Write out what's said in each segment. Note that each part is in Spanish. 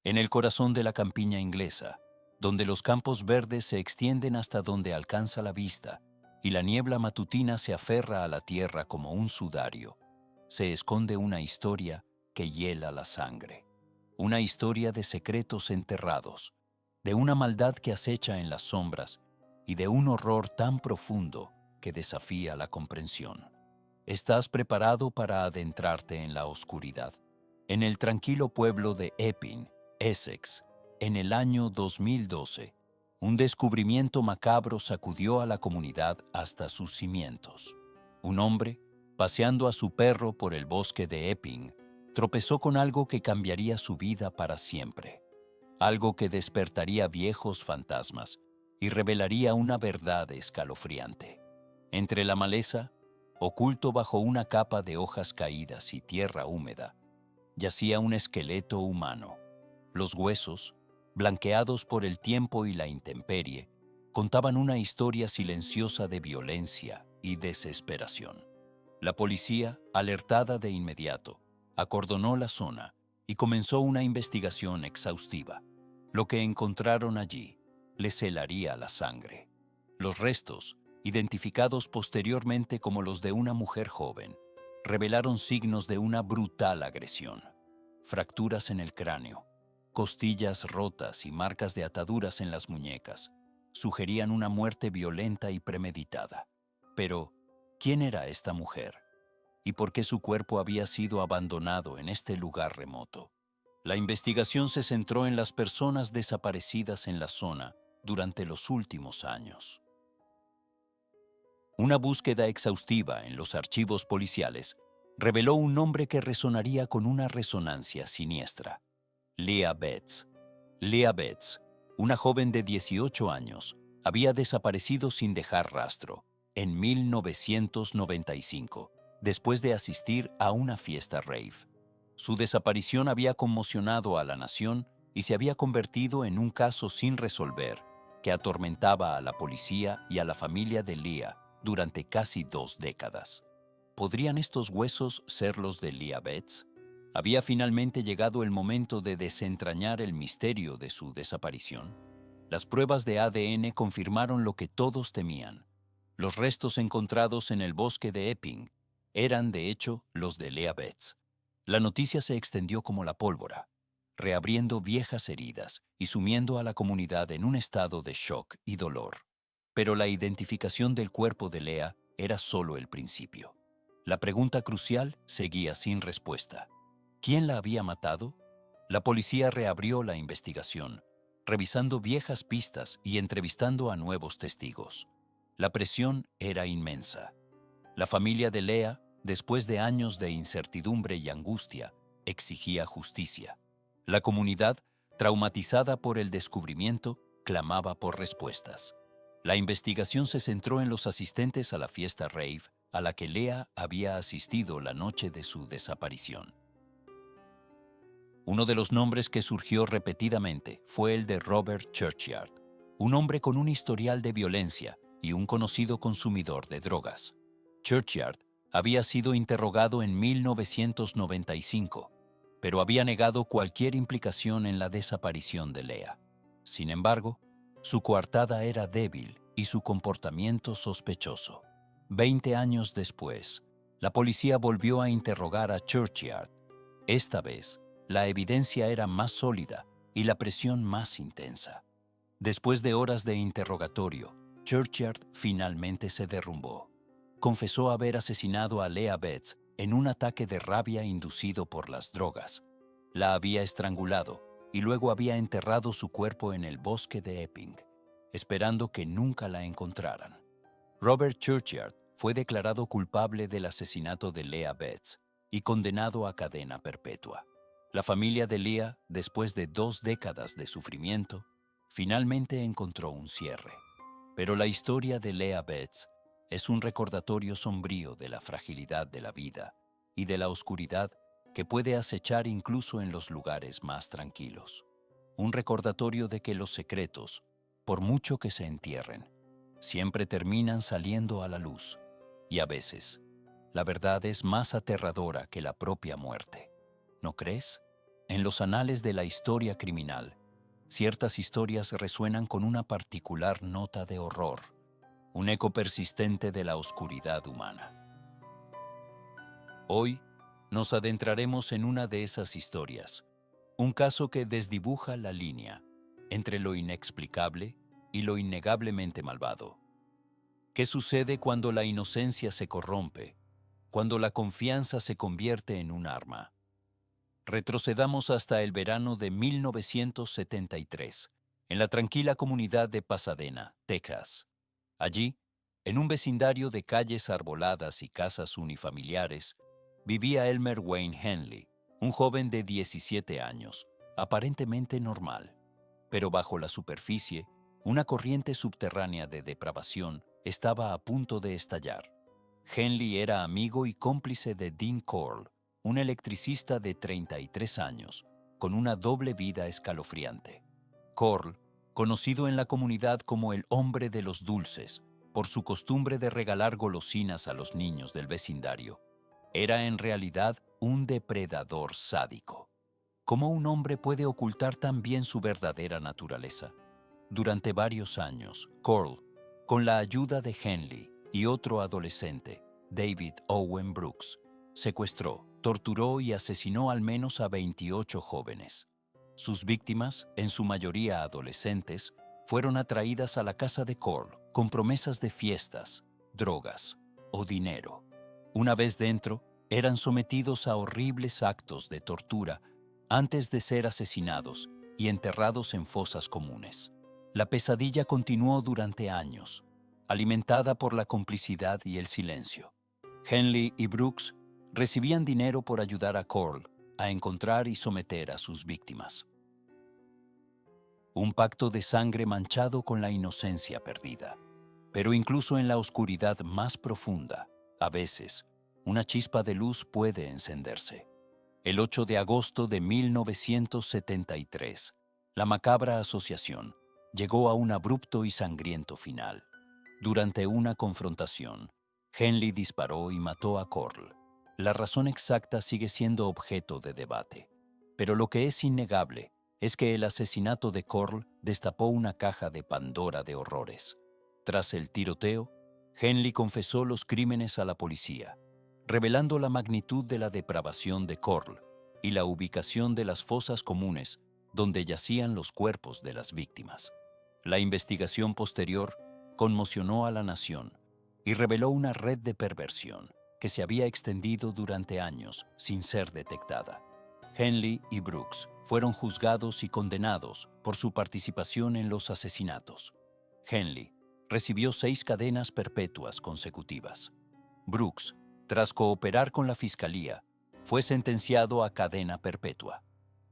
en el corazón de la campiña inglesa, donde los campos verdes se extienden hasta donde alcanza la vista y la niebla matutina se aferra a la tierra como un sudario, se esconde una historia que hiela la sangre. Una historia de secretos enterrados, de una maldad que acecha en las sombras y de un horror tan profundo que desafía la comprensión. ¿Estás preparado para adentrarte en la oscuridad? En el tranquilo pueblo de Epping, Essex, en el año 2012, un descubrimiento macabro sacudió a la comunidad hasta sus cimientos. Un hombre, paseando a su perro por el bosque de Epping, tropezó con algo que cambiaría su vida para siempre. Algo que despertaría viejos fantasmas y revelaría una verdad escalofriante. Entre la maleza, oculto bajo una capa de hojas caídas y tierra húmeda, yacía un esqueleto humano. Los huesos, blanqueados por el tiempo y la intemperie, contaban una historia silenciosa de violencia y desesperación. La policía, alertada de inmediato, acordonó la zona y comenzó una investigación exhaustiva. Lo que encontraron allí les helaría la sangre. Los restos, identificados posteriormente como los de una mujer joven, revelaron signos de una brutal agresión. Fracturas en el cráneo, costillas rotas y marcas de ataduras en las muñecas sugerían una muerte violenta y premeditada. Pero, ¿quién era esta mujer? ¿Y por qué su cuerpo había sido abandonado en este lugar remoto? La investigación se centró en las personas desaparecidas en la zona durante los últimos años. Una búsqueda exhaustiva en los archivos policiales reveló un nombre que resonaría con una resonancia siniestra. Leah Betts. Leah Betts, una joven de 18 años, había desaparecido sin dejar rastro en 1995, después de asistir a una fiesta rave. Su desaparición había conmocionado a la nación y se había convertido en un caso sin resolver que atormentaba a la policía y a la familia de Leah durante casi 2 décadas. ¿Podrían estos huesos ser los de Leah Betts? ¿Había finalmente llegado el momento de desentrañar el misterio de su desaparición? Las pruebas de ADN confirmaron lo que todos temían. Los restos encontrados en el bosque de Epping eran, de hecho, los de Leah Betts. La noticia se extendió como la pólvora, reabriendo viejas heridas y sumiendo a la comunidad en un estado de shock y dolor. Pero la identificación del cuerpo de Leah era solo el principio. La pregunta crucial seguía sin respuesta. ¿Quién la había matado? La policía reabrió la investigación, revisando viejas pistas y entrevistando a nuevos testigos. La presión era inmensa. La familia de Leah, después de años de incertidumbre y angustia, exigía justicia. La comunidad, traumatizada por el descubrimiento, clamaba por respuestas. La investigación se centró en los asistentes a la fiesta rave a la que Leah había asistido la noche de su desaparición. Uno de los nombres que surgió repetidamente fue el de Robert Churchyard, un hombre con un historial de violencia y un conocido consumidor de drogas. Churchyard había sido interrogado en 1995, pero había negado cualquier implicación en la desaparición de Leah. Sin embargo, su coartada era débil y su comportamiento sospechoso. 20 años después, la policía volvió a interrogar a Churchyard. Esta vez, la evidencia era más sólida y la presión más intensa. Después de horas de interrogatorio, Churchyard finalmente se derrumbó. Confesó haber asesinado a Leah Betts en un ataque de rabia inducido por las drogas. La había estrangulado y luego había enterrado su cuerpo en el bosque de Epping, esperando que nunca la encontraran. Robert Churchyard fue declarado culpable del asesinato de Leah Betts y condenado a cadena perpetua. La familia de Leah, después de 2 décadas de sufrimiento, finalmente encontró un cierre. Pero la historia de Leah Betts es un recordatorio sombrío de la fragilidad de la vida y de la oscuridad que puede acechar incluso en los lugares más tranquilos. Un recordatorio de que los secretos, por mucho que se entierren, siempre terminan saliendo a la luz, y a veces, la verdad es más aterradora que la propia muerte. ¿No crees? En los anales de la historia criminal, ciertas historias resuenan con una particular nota de horror, un eco persistente de la oscuridad humana. Hoy nos adentraremos en una de esas historias, un caso que desdibuja la línea entre lo inexplicable y lo innegablemente malvado. ¿Qué sucede cuando la inocencia se corrompe, cuando la confianza se convierte en un arma? Retrocedamos hasta el verano de 1973, en la tranquila comunidad de Pasadena, Texas. Allí, en un vecindario de calles arboladas y casas unifamiliares, vivía Elmer Wayne Henley, un joven de 17 años, aparentemente normal. Pero bajo la superficie, una corriente subterránea de depravación estaba a punto de estallar. Henley era amigo y cómplice de Dean Corll, un electricista de 33 años, con una doble vida escalofriante. Corll, conocido en la comunidad como el hombre de los dulces, por su costumbre de regalar golosinas a los niños del vecindario, era en realidad un depredador sádico. ¿Cómo un hombre puede ocultar tan bien su verdadera naturaleza? Durante varios años, Corll, con la ayuda de Henley y otro adolescente, David Owen Brooks, secuestró, torturó y asesinó al menos a 28 jóvenes. Sus víctimas, en su mayoría adolescentes, fueron atraídas a la casa de Corll con promesas de fiestas, drogas o dinero. Una vez dentro, eran sometidos a horribles actos de tortura antes de ser asesinados y enterrados en fosas comunes. La pesadilla continuó durante años, alimentada por la complicidad y el silencio. Henley y Brooks recibían dinero por ayudar a Corll a encontrar y someter a sus víctimas. Un pacto de sangre manchado con la inocencia perdida. Pero incluso en la oscuridad más profunda, a veces, una chispa de luz puede encenderse. El 8 de agosto de 1973, la macabra asociación llegó a un abrupto y sangriento final. Durante una confrontación, Henley disparó y mató a Corll. La razón exacta sigue siendo objeto de debate, pero lo que es innegable es que el asesinato de Corll destapó una caja de Pandora de horrores. Tras el tiroteo, Henley confesó los crímenes a la policía, revelando la magnitud de la depravación de Corll y la ubicación de las fosas comunes donde yacían los cuerpos de las víctimas. La investigación posterior conmocionó a la nación y reveló una red de perversión que se había extendido durante años sin ser detectada. Henley y Brooks fueron juzgados y condenados por su participación en los asesinatos. Henley recibió 6 cadenas perpetuas consecutivas. Brooks, tras cooperar con la fiscalía, fue sentenciado a cadena perpetua.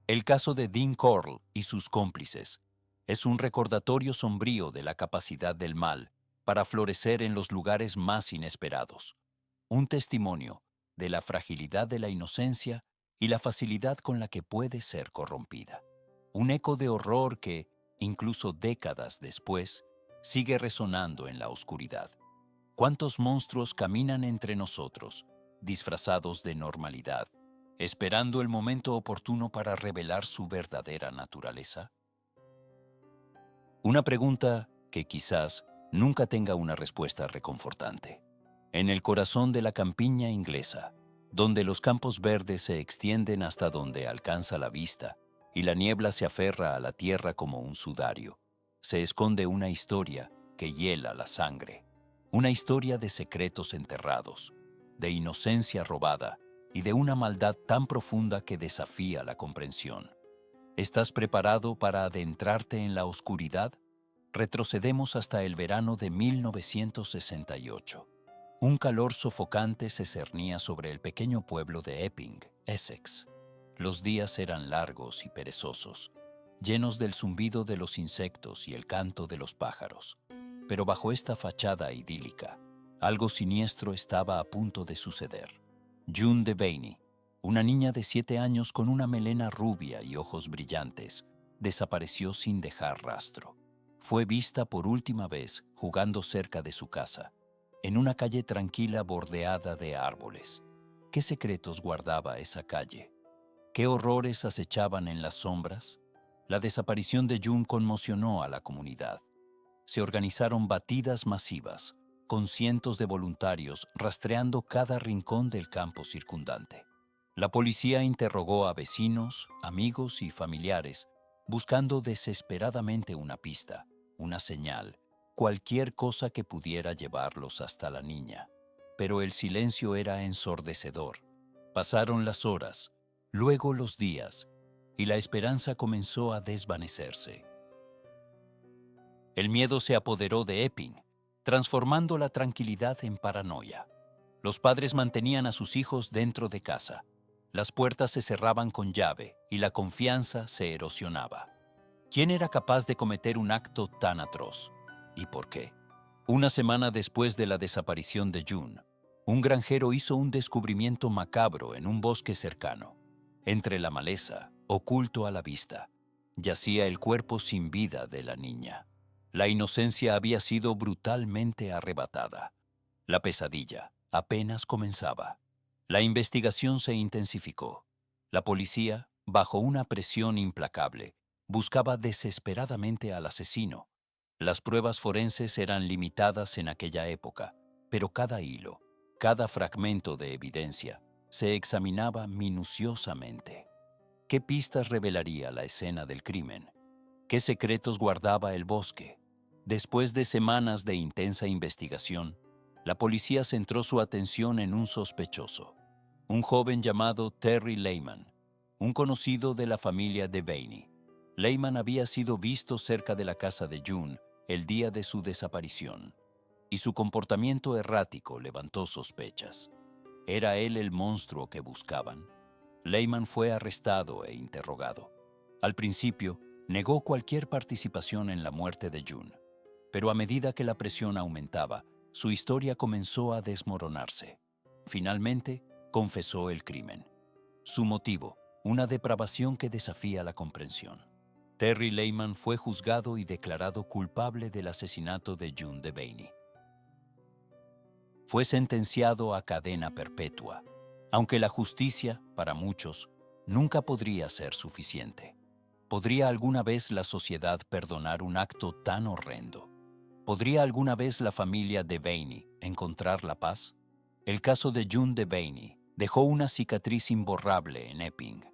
El caso de Dean Corll y sus cómplices es un recordatorio sombrío de la capacidad del mal para florecer en los lugares más inesperados. Un testimonio de la fragilidad de la inocencia y la facilidad con la que puede ser corrompida. Un eco de horror que, incluso décadas después, sigue resonando en la oscuridad. ¿Cuántos monstruos caminan entre nosotros, disfrazados de normalidad, esperando el momento oportuno para revelar su verdadera naturaleza? Una pregunta que quizás nunca tenga una respuesta reconfortante. En el corazón de la campiña inglesa, donde los campos verdes se extienden hasta donde alcanza la vista y la niebla se aferra a la tierra como un sudario, se esconde una historia que hiela la sangre. Una historia de secretos enterrados, de inocencia robada y de una maldad tan profunda que desafía la comprensión. ¿Estás preparado para adentrarte en la oscuridad? Retrocedemos hasta el verano de 1968. Un calor sofocante se cernía sobre el pequeño pueblo de Epping, Essex. Los días eran largos y perezosos, llenos del zumbido de los insectos y el canto de los pájaros. Pero bajo esta fachada idílica, algo siniestro estaba a punto de suceder. June Devaney, una niña de 7 años con una melena rubia y ojos brillantes, desapareció sin dejar rastro. Fue vista por última vez jugando cerca de su casa, en una calle tranquila bordeada de árboles. ¿Qué secretos guardaba esa calle? ¿Qué horrores acechaban en las sombras? La desaparición de June conmocionó a la comunidad. Se organizaron batidas masivas, con cientos de voluntarios rastreando cada rincón del campo circundante. La policía interrogó a vecinos, amigos y familiares, buscando desesperadamente una pista, una señal, cualquier cosa que pudiera llevarlos hasta la niña. Pero el silencio era ensordecedor. Pasaron las horas, luego los días, y la esperanza comenzó a desvanecerse. El miedo se apoderó de Epping, transformando la tranquilidad en paranoia. Los padres mantenían a sus hijos dentro de casa. Las puertas se cerraban con llave y la confianza se erosionaba. ¿Quién era capaz de cometer un acto tan atroz? ¿Y por qué? Una semana después de la desaparición de June, un granjero hizo un descubrimiento macabro en un bosque cercano. Entre la maleza, oculto a la vista, yacía el cuerpo sin vida de la niña. La inocencia había sido brutalmente arrebatada. La pesadilla apenas comenzaba. La investigación se intensificó. La policía, bajo una presión implacable, buscaba desesperadamente al asesino. Las pruebas forenses eran limitadas en aquella época, pero cada hilo, cada fragmento de evidencia, se examinaba minuciosamente. ¿Qué pistas revelaría la escena del crimen? ¿Qué secretos guardaba el bosque? Después de semanas de intensa investigación, la policía centró su atención en un sospechoso, un joven llamado Terry Lehman, un conocido de la familia Devaney. Lehman había sido visto cerca de la casa de June el día de su desaparición, y su comportamiento errático levantó sospechas. ¿Era él el monstruo que buscaban? Lehman fue arrestado e interrogado. Al principio, negó cualquier participación en la muerte de June, pero a medida que la presión aumentaba, su historia comenzó a desmoronarse. Finalmente, confesó el crimen. Su motivo, una depravación que desafía la comprensión. Terry Lehman fue juzgado y declarado culpable del asesinato de June Devaney. Fue sentenciado a cadena perpetua, aunque la justicia, para muchos, nunca podría ser suficiente. ¿Podría alguna vez la sociedad perdonar un acto tan horrendo? ¿Podría alguna vez la familia Devaney encontrar la paz? El caso de June Devaney dejó una cicatriz imborrable en Epping.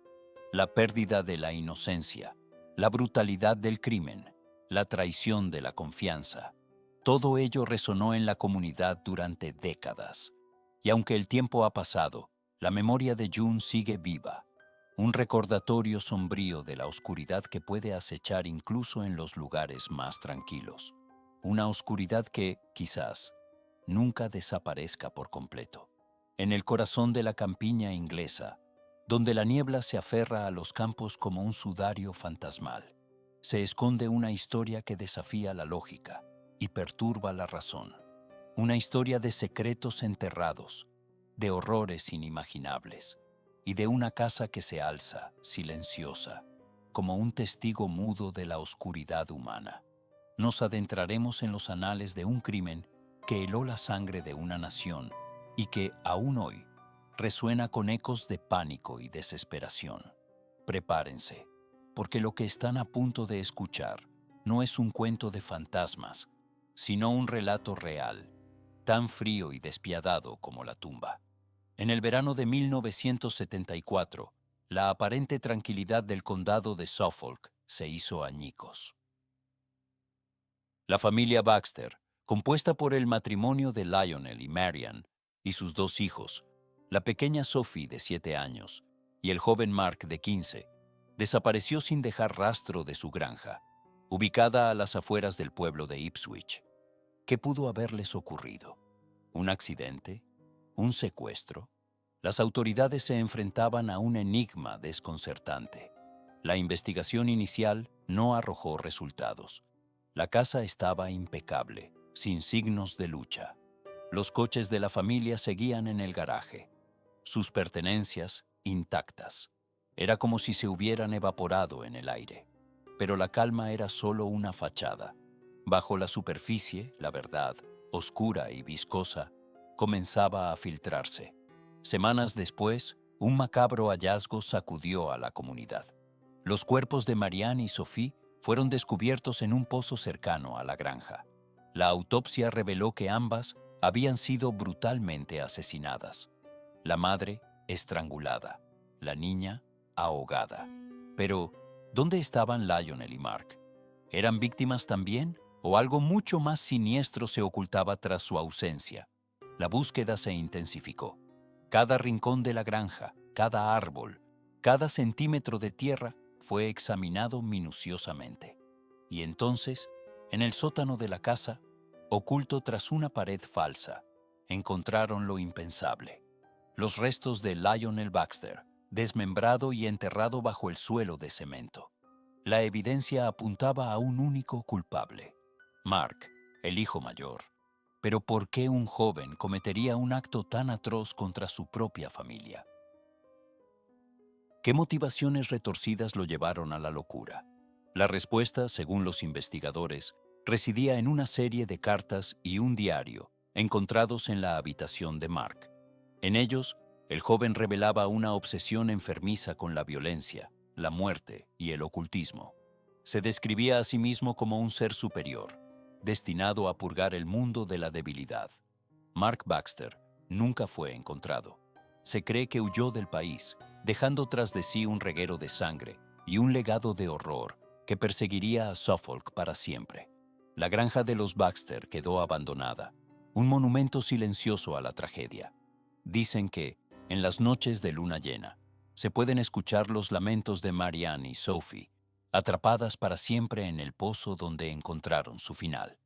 La pérdida de la inocencia, la brutalidad del crimen, la traición de la confianza. Todo ello resonó en la comunidad durante décadas. Y aunque el tiempo ha pasado, la memoria de June sigue viva. Un recordatorio sombrío de la oscuridad que puede acechar incluso en los lugares más tranquilos. Una oscuridad que, quizás, nunca desaparezca por completo. En el corazón de la campiña inglesa, donde la niebla se aferra a los campos como un sudario fantasmal, se esconde una historia que desafía la lógica y perturba la razón. Una historia de secretos enterrados, de horrores inimaginables, y de una casa que se alza, silenciosa, como un testigo mudo de la oscuridad humana. Nos adentraremos en los anales de un crimen que heló la sangre de una nación y que, aún hoy, resuena con ecos de pánico y desesperación. Prepárense, porque lo que están a punto de escuchar no es un cuento de fantasmas, sino un relato real, tan frío y despiadado como la tumba. En el verano de 1974, la aparente tranquilidad del condado de Suffolk se hizo añicos. La familia Baxter, compuesta por el matrimonio de Lionel y Marian y sus dos hijos, la pequeña Sophie de 7 años y el joven Mark de 15, desapareció sin dejar rastro de su granja, ubicada a las afueras del pueblo de Ipswich. ¿Qué pudo haberles ocurrido? ¿Un accidente? ¿Un secuestro? Las autoridades se enfrentaban a un enigma desconcertante. La investigación inicial no arrojó resultados. La casa estaba impecable, sin signos de lucha. Los coches de la familia seguían en el garaje, sus pertenencias intactas. Era como si se hubieran evaporado en el aire. Pero la calma era solo una fachada. Bajo la superficie, la verdad, oscura y viscosa, comenzaba a filtrarse. Semanas después, Un macabro hallazgo sacudió a la comunidad. Los cuerpos de Marianne y Sophie fueron descubiertos en un pozo cercano a la granja. La autopsia reveló que ambas habían sido brutalmente asesinadas. La madre, estrangulada. La niña, ahogada. Pero, ¿dónde estaban Lionel y Mark? ¿Eran víctimas también? ¿O algo mucho más siniestro se ocultaba tras su ausencia? La búsqueda se intensificó. Cada rincón de la granja, cada árbol, cada centímetro de tierra fue examinado minuciosamente. Y entonces, en el sótano de la casa, oculto tras una pared falsa, encontraron lo impensable. Los restos de Lionel Baxter, desmembrado y enterrado bajo el suelo de cemento. La evidencia apuntaba a un único culpable, Mark, el hijo mayor. Pero ¿por qué un joven cometería un acto tan atroz contra su propia familia? ¿Qué motivaciones retorcidas lo llevaron a la locura? La respuesta, según los investigadores, residía en una serie de cartas y un diario encontrados en la habitación de Mark. En ellos, el joven revelaba una obsesión enfermiza con la violencia, la muerte y el ocultismo. Se describía a sí mismo como un ser superior, destinado a purgar el mundo de la debilidad. Mark Baxter nunca fue encontrado. Se cree que huyó del país, dejando tras de sí un reguero de sangre y un legado de horror que perseguiría a Suffolk para siempre. La granja de los Baxter quedó abandonada, un monumento silencioso a la tragedia. Dicen que, en las noches de luna llena, se pueden escuchar los lamentos de Marianne y Sophie, atrapadas para siempre en el pozo donde encontraron su final.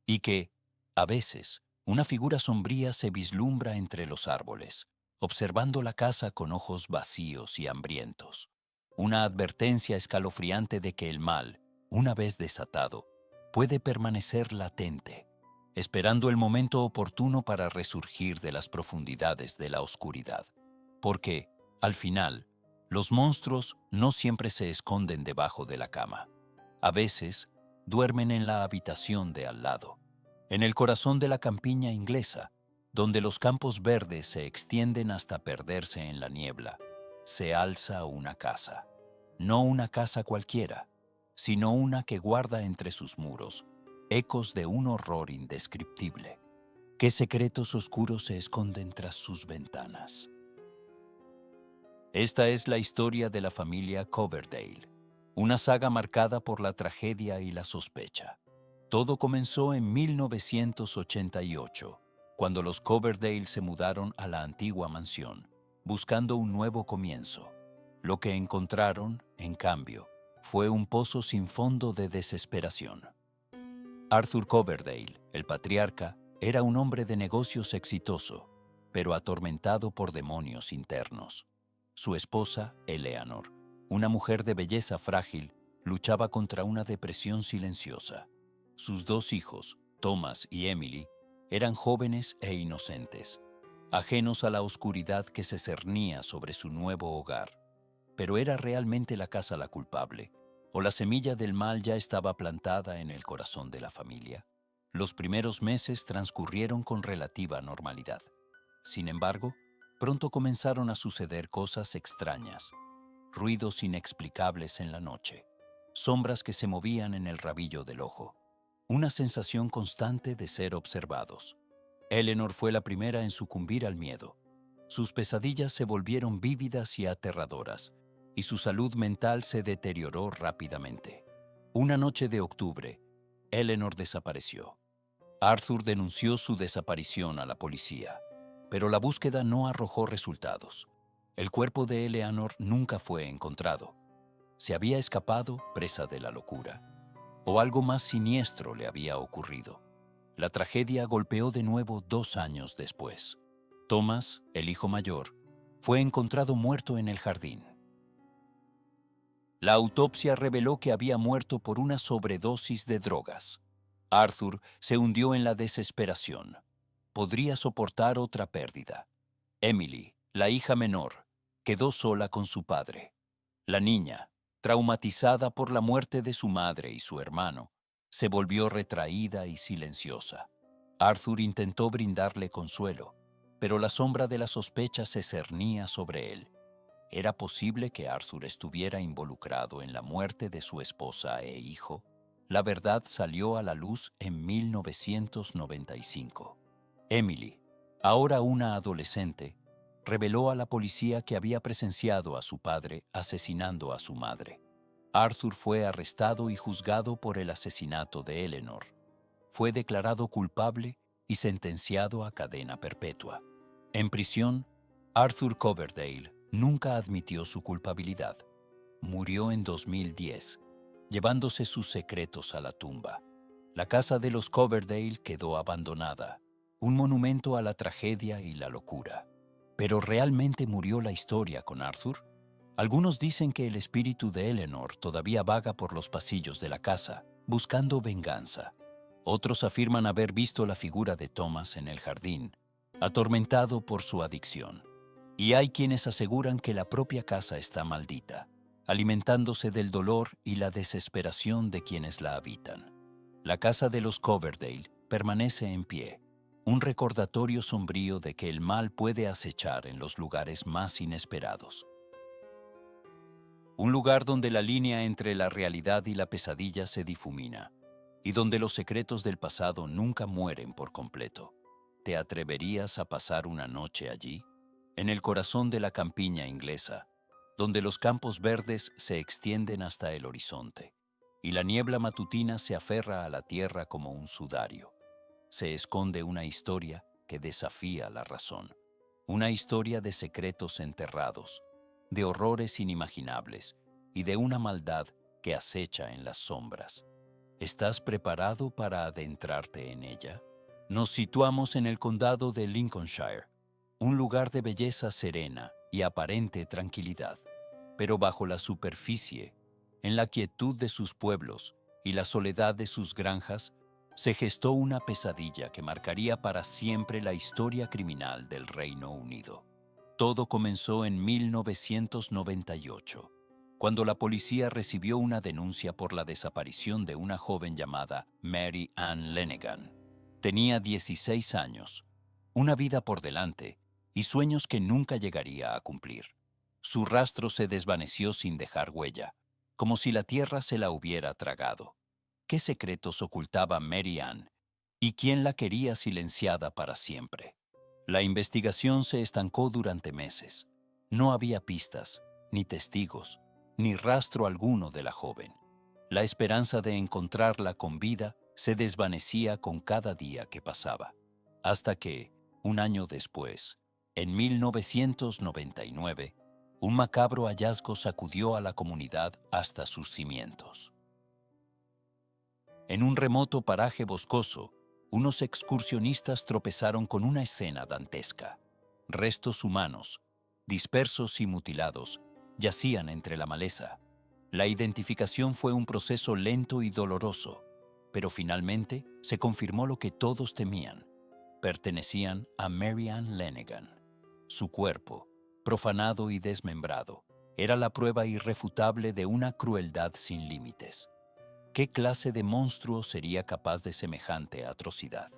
Y que, a veces, una figura sombría se vislumbra entre los árboles, observando la casa con ojos vacíos y hambrientos. Una advertencia escalofriante de que el mal, una vez desatado, puede permanecer latente, esperando el momento oportuno para resurgir de las profundidades de la oscuridad. Porque, al final, los monstruos no siempre se esconden debajo de la cama. A veces, duermen en la habitación de al lado, en el corazón de la campiña inglesa, donde los campos verdes se extienden hasta perderse en la niebla. Se alza una casa. No una casa cualquiera, sino una que guarda entre sus muros ecos de un horror indescriptible. ¿Qué secretos oscuros se esconden tras sus ventanas? Esta es la historia de la familia Coverdale, una saga marcada por la tragedia y la sospecha. Todo comenzó en 1988, cuando los Coverdale se mudaron a la antigua mansión, buscando un nuevo comienzo. Lo que encontraron, en cambio, fue un pozo sin fondo de desesperación. Arthur Coverdale, el patriarca, era un hombre de negocios exitoso, pero atormentado por demonios internos. Su esposa, Eleanor, una mujer de belleza frágil, luchaba contra una depresión silenciosa. Sus dos hijos, Thomas y Emily, eran jóvenes e inocentes, ajenos a la oscuridad que se cernía sobre su nuevo hogar. Pero ¿era realmente la casa la culpable? ¿O la semilla del mal ya estaba plantada en el corazón de la familia? Los primeros meses transcurrieron con relativa normalidad. Sin embargo, pronto comenzaron a suceder cosas extrañas, ruidos inexplicables en la noche, sombras que se movían en el rabillo del ojo, una sensación constante de ser observados. Eleanor fue la primera en sucumbir al miedo. Sus pesadillas se volvieron vívidas y aterradoras, y su salud mental se deterioró rápidamente. Una noche de octubre, Eleanor desapareció. Arthur denunció su desaparición a la policía, pero la búsqueda no arrojó resultados. El cuerpo de Eleanor nunca fue encontrado. Se había escapado presa de la locura, o algo más siniestro le había ocurrido. La tragedia golpeó de nuevo 2 años después. Thomas, el hijo mayor, fue encontrado muerto en el jardín. La autopsia reveló que había muerto por una sobredosis de drogas. Arthur se hundió en la desesperación. Podría soportar otra pérdida. Emily, la hija menor, quedó sola con su padre. La niña, traumatizada por la muerte de su madre y su hermano, se volvió retraída y silenciosa. Arthur intentó brindarle consuelo, pero la sombra de la sospecha se cernía sobre él, ¿Era posible que Arthur estuviera involucrado en la muerte de su esposa e hijo? La verdad salió a la luz en 1995. Emily, ahora una adolescente, reveló a la policía que había presenciado a su padre asesinando a su madre. Arthur fue arrestado y juzgado por el asesinato de Eleanor. Fue declarado culpable y sentenciado a cadena perpetua. En prisión, Arthur Coverdale nunca admitió su culpabilidad. Murió en 2010, llevándose sus secretos a la tumba. La casa de los Coverdale quedó abandonada, un monumento a la tragedia y la locura. ¿Pero realmente murió la historia con Arthur? Algunos dicen que el espíritu de Eleanor todavía vaga por los pasillos de la casa, buscando venganza. Otros afirman haber visto la figura de Thomas en el jardín, atormentado por su adicción. Y hay quienes aseguran que la propia casa está maldita, alimentándose del dolor y la desesperación de quienes la habitan. La casa de los Coverdale permanece en pie, un recordatorio sombrío de que el mal puede acechar en los lugares más inesperados. Un lugar donde la línea entre la realidad y la pesadilla se difumina, y donde los secretos del pasado nunca mueren por completo. ¿Te atreverías a pasar una noche allí? En el corazón de la campiña inglesa, donde los campos verdes se extienden hasta el horizonte, y la niebla matutina se aferra a la tierra como un sudario. Se esconde una historia que desafía la razón, una historia de secretos enterrados, de horrores inimaginables y de una maldad que acecha en las sombras. ¿Estás preparado para adentrarte en ella? Nos situamos en el condado de Lincolnshire, un lugar de belleza serena y aparente tranquilidad, pero bajo la superficie, en la quietud de sus pueblos y la soledad de sus granjas, se gestó una pesadilla que marcaría para siempre la historia criminal del Reino Unido. Todo comenzó en 1998, cuando la policía recibió una denuncia por la desaparición de una joven llamada Mary Ann Lenigan. Tenía 16 años, una vida por delante y sueños que nunca llegaría a cumplir. Su rastro se desvaneció sin dejar huella, como si la tierra se la hubiera tragado. ¿Qué secretos ocultaba Mary Ann y quién la quería silenciada para siempre? La investigación se estancó durante meses. No había pistas, ni testigos, ni rastro alguno de la joven. La esperanza de encontrarla con vida se desvanecía con cada día que pasaba, hasta que, un año después, en 1999, un macabro hallazgo sacudió a la comunidad hasta sus cimientos. En un remoto paraje boscoso, unos excursionistas tropezaron con una escena dantesca. Restos humanos, dispersos y mutilados, yacían entre la maleza. La identificación fue un proceso lento y doloroso, pero finalmente se confirmó lo que todos temían. Pertenecían a Mary Ann Lenigan. Su cuerpo, profanado y desmembrado, era la prueba irrefutable de una crueldad sin límites. ¿Qué clase de monstruo sería capaz de semejante atrocidad?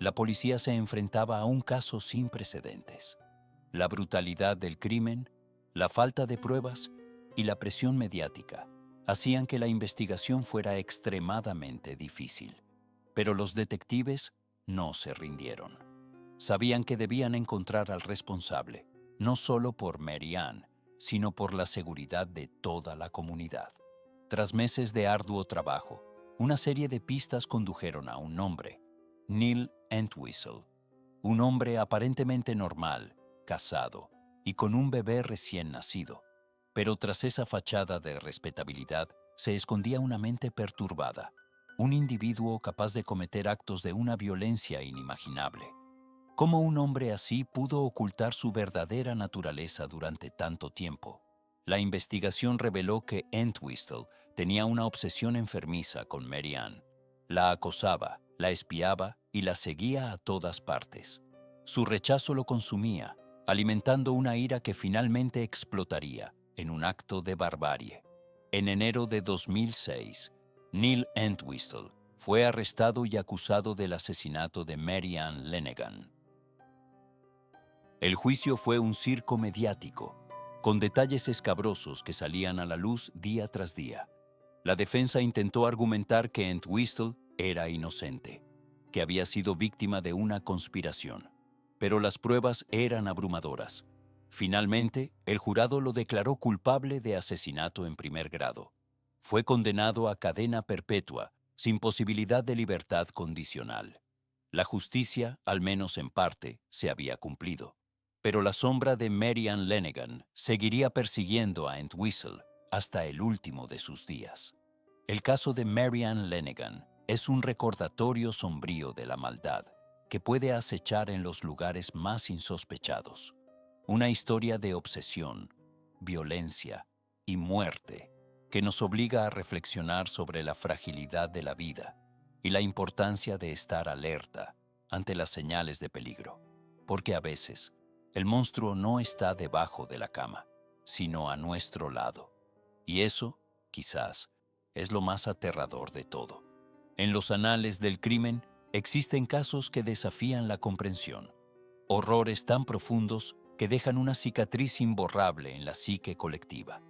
La policía se enfrentaba a un caso sin precedentes. La brutalidad del crimen, la falta de pruebas y la presión mediática hacían que la investigación fuera extremadamente difícil. Pero los detectives no se rindieron. Sabían que debían encontrar al responsable, no solo por Mary Ann, sino por la seguridad de toda la comunidad. Tras meses de arduo trabajo, una serie de pistas condujeron a un hombre, Neil Entwistle, un hombre aparentemente normal, casado y con un bebé recién nacido. Pero tras esa fachada de respetabilidad se escondía una mente perturbada, un individuo capaz de cometer actos de una violencia inimaginable. ¿Cómo un hombre así pudo ocultar su verdadera naturaleza durante tanto tiempo? La investigación reveló que Entwistle tenía una obsesión enfermiza con Mary Ann. La acosaba, la espiaba y la seguía a todas partes. Su rechazo lo consumía, alimentando una ira que finalmente explotaría en un acto de barbarie. En enero de 2006, Neil Entwistle fue arrestado y acusado del asesinato de Mary Ann Lenigan. El juicio fue un circo mediático. con detalles escabrosos que salían a la luz día tras día. La defensa intentó argumentar que Entwistle era inocente, que había sido víctima de una conspiración, pero las pruebas eran abrumadoras. Finalmente, el jurado lo declaró culpable de asesinato en primer grado. Fue condenado a cadena perpetua, sin posibilidad de libertad condicional. La justicia, al menos en parte, se había cumplido. Pero la sombra de Mary Ann Lennigan seguiría persiguiendo a Entwistle hasta el último de sus días. El caso de Mary Ann Lennigan es un recordatorio sombrío de la maldad que puede acechar en los lugares más insospechados. Una historia de obsesión, violencia y muerte que nos obliga a reflexionar sobre la fragilidad de la vida y la importancia de estar alerta ante las señales de peligro, porque a veces el monstruo no está debajo de la cama, sino a nuestro lado. Y eso, quizás, es lo más aterrador de todo. En los anales del crimen existen casos que desafían la comprensión, horrores tan profundos que dejan una cicatriz imborrable en la psique colectiva.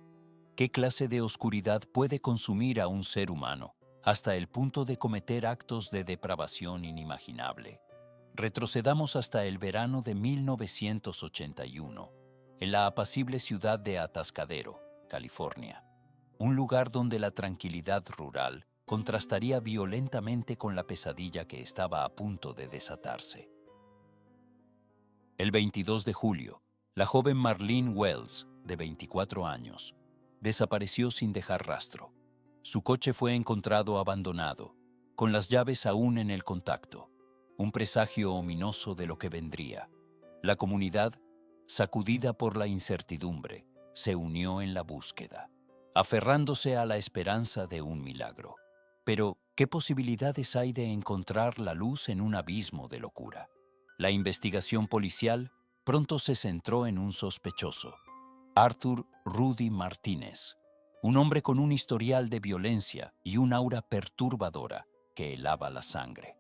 ¿Qué clase de oscuridad puede consumir a un ser humano hasta el punto de cometer actos de depravación inimaginable? Retrocedamos hasta el verano de 1981, en la apacible ciudad de Atascadero, California, un lugar donde la tranquilidad rural contrastaría violentamente con la pesadilla que estaba a punto de desatarse. El 22 de julio, la joven Marlene Wells, de 24 años, desapareció sin dejar rastro. Su coche fue encontrado abandonado, con las llaves aún en el contacto, un presagio ominoso de lo que vendría. La comunidad, sacudida por la incertidumbre, se unió en la búsqueda, aferrándose a la esperanza de un milagro. Pero, ¿qué posibilidades hay de encontrar la luz en un abismo de locura? La investigación policial pronto se centró en un sospechoso, Arthur Rudy Martínez, un hombre con un historial de violencia y un aura perturbadora que helaba la sangre.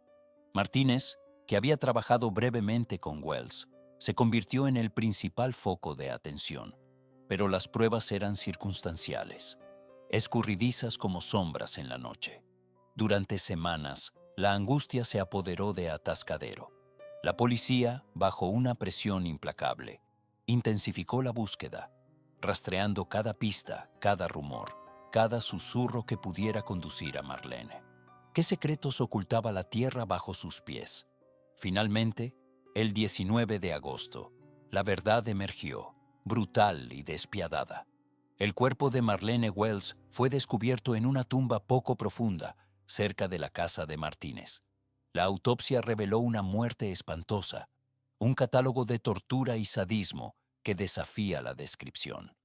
Martínez, que había trabajado brevemente con Wells, se convirtió en el principal foco de atención, pero las pruebas eran circunstanciales, escurridizas como sombras en la noche. Durante semanas, la angustia se apoderó de Atascadero. La policía, bajo una presión implacable, intensificó la búsqueda, rastreando cada pista, cada rumor, cada susurro que pudiera conducir a Marlene. ¿Qué secretos ocultaba la tierra bajo sus pies? Finalmente, el 19 de agosto, la verdad emergió, brutal y despiadada. El cuerpo de Marlene Wells fue descubierto en una tumba poco profunda, cerca de la casa de Martínez. La autopsia reveló una muerte espantosa, un catálogo de tortura y sadismo que desafía la descripción.